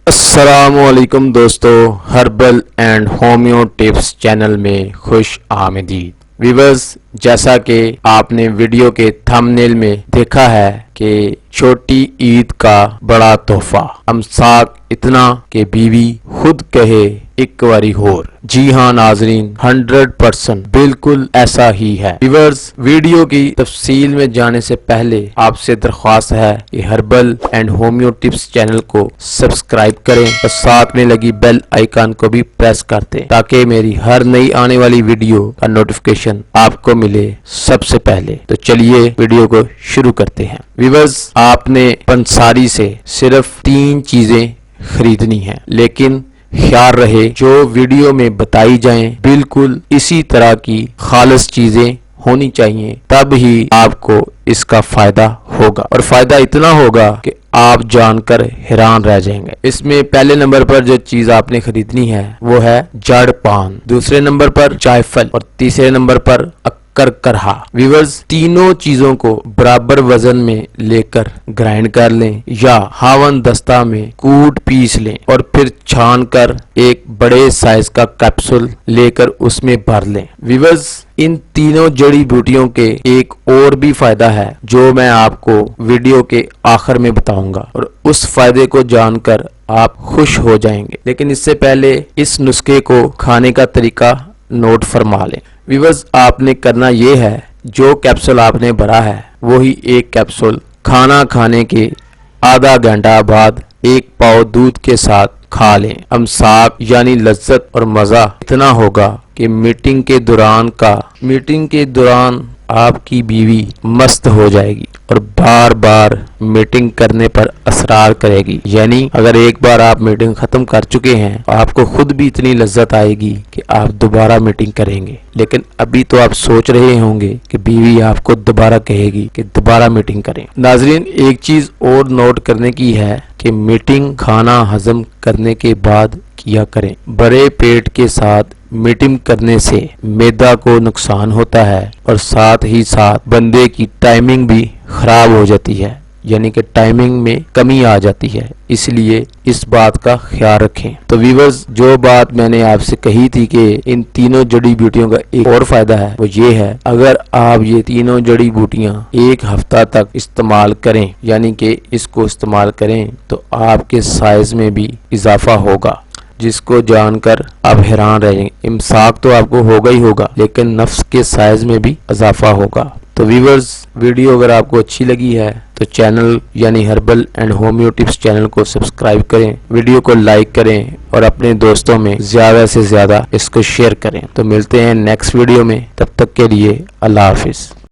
السلام علیکم دوستو، herbal and homeo tips channel میں خوش آمدید ویورز۔ جیسا کہ آپ نے ویڈیو کے تھمبنیل میں دیکھا ہے کہ چھوٹی عید کا بڑا تحفہ، امساک اتنا کہ بیوی خود کہے ایک واری ہور۔ جی ہاں ناظرین، 100% بالکل ایسا ہی ہے۔ ویورز، ویڈیو کی تفصیل میں جانے سے پہلے آپ سے درخواست ہے کہ herbal and homeo tips channel کو سبسکرائب کریں اور ساتھ میں لگی بیل آئیکن کو بھی پریس کر دیں تاکہ میری ہر نئی آنے والی ویڈیو کا نوٹیفیکیشن آپ کو ملے سب سے پہلے۔ تو چلیے ویڈیو کو شروع کرتے ہیں۔ ویورز، آپ نے پنساری سے صرف 3 چیزیں خریدنی ہیں، لیکن خیال رہے جو ویڈیو میں بتائی جائیں بالکل اسی طرح کی خالص چیزیں ہونی چاہیے، تب ہی آپ کو اس کا فائدہ ہوگا، اور فائدہ اتنا ہوگا کہ آپ جان کر حیران رہ جائیں گے۔ اس میں پہلے نمبر پر جو چیز آپ نے خریدنی ہے وہ ہے جڑ پان، دوسرے نمبر پر جائفل اور تیسرے نمبر پر کرہا۔ ویورز، تینوں چیزوں کو برابر وزن میں لے کر گرائنڈ کر لیں یا ہاون دستہ میں کوٹ پیس لیں اور پھر چھان کر ایک بڑے سائز کا کیپسول لے کر اس میں بھر لیں۔ ویورز، ان تینوں جڑی بوٹیوں کے ایک اور بھی فائدہ ہے جو میں آپ کو ویڈیو کے آخر میں بتاؤں گا، اور اس فائدے کو جان کر آپ خوش ہو جائیں گے۔ لیکن اس سے پہلے اس نسخے کو کھانے کا طریقہ نوٹ فرما لیں۔ ویورز، آپ نے کرنا یہ ہے، جو کیپسول آپ نے بھرا ہے وہی ایک کیپسول کھانا کھانے کے آدھا گھنٹہ بعد 1 پاؤ دودھ کے ساتھ کھا لیں۔ امساک یعنی لذت اور مزہ اتنا ہوگا کہ میٹنگ کے دوران آپ کی بیوی مست ہو جائے گی اور بار بار میٹنگ کرنے پر اصرار کرے گی۔ یعنی اگر ایک بار آپ میٹنگ ختم کر چکے ہیں، آپ کو خود بھی اتنی لذت آئے گی کہ آپ دوبارہ میٹنگ کریں گے، لیکن ابھی تو آپ سوچ رہے ہوں گے کہ بیوی آپ کو دوبارہ کہے گی کہ دوبارہ میٹنگ کریں۔ ناظرین، ایک چیز اور نوٹ کرنے کی ہے کہ میٹنگ کھانا ہضم کرنے کے بعد کیا کریں۔ بڑے پیٹ کے ساتھ میٹنگ کرنے سے معدہ کو نقصان ہوتا ہے اور ساتھ ہی ساتھ بندے کی ٹائمنگ بھی خراب ہو جاتی ہے، یعنی کہ ٹائمنگ میں کمی آ جاتی ہے، اس لیے اس بات کا خیال رکھیں۔ تو ویورز، جو بات میں نے آپ سے کہی تھی کہ ان تینوں جڑی بوٹیوں کا ایک اور فائدہ ہے، وہ یہ ہے، اگر آپ یہ تینوں جڑی بوٹیاں 1 ہفتہ تک استعمال کریں، یعنی کہ اس کو استعمال کریں، تو آپ کے سائز میں بھی اضافہ ہوگا، جس کو جان کر آپ حیران رہیں گے۔ امساک تو آپ کو ہوگا ہی ہوگا، لیکن نفس کے سائز میں بھی اضافہ ہوگا۔ تو ویورز، ویڈیو اگر آپ کو اچھی لگی ہے تو چینل یعنی herbal and homeo tips channel کو سبسکرائب کریں، ویڈیو کو لائک کریں اور اپنے دوستوں میں زیادہ سے زیادہ اس کو شیئر کریں۔ تو ملتے ہیں نیکسٹ ویڈیو میں، تب تک کے لیے اللہ حافظ۔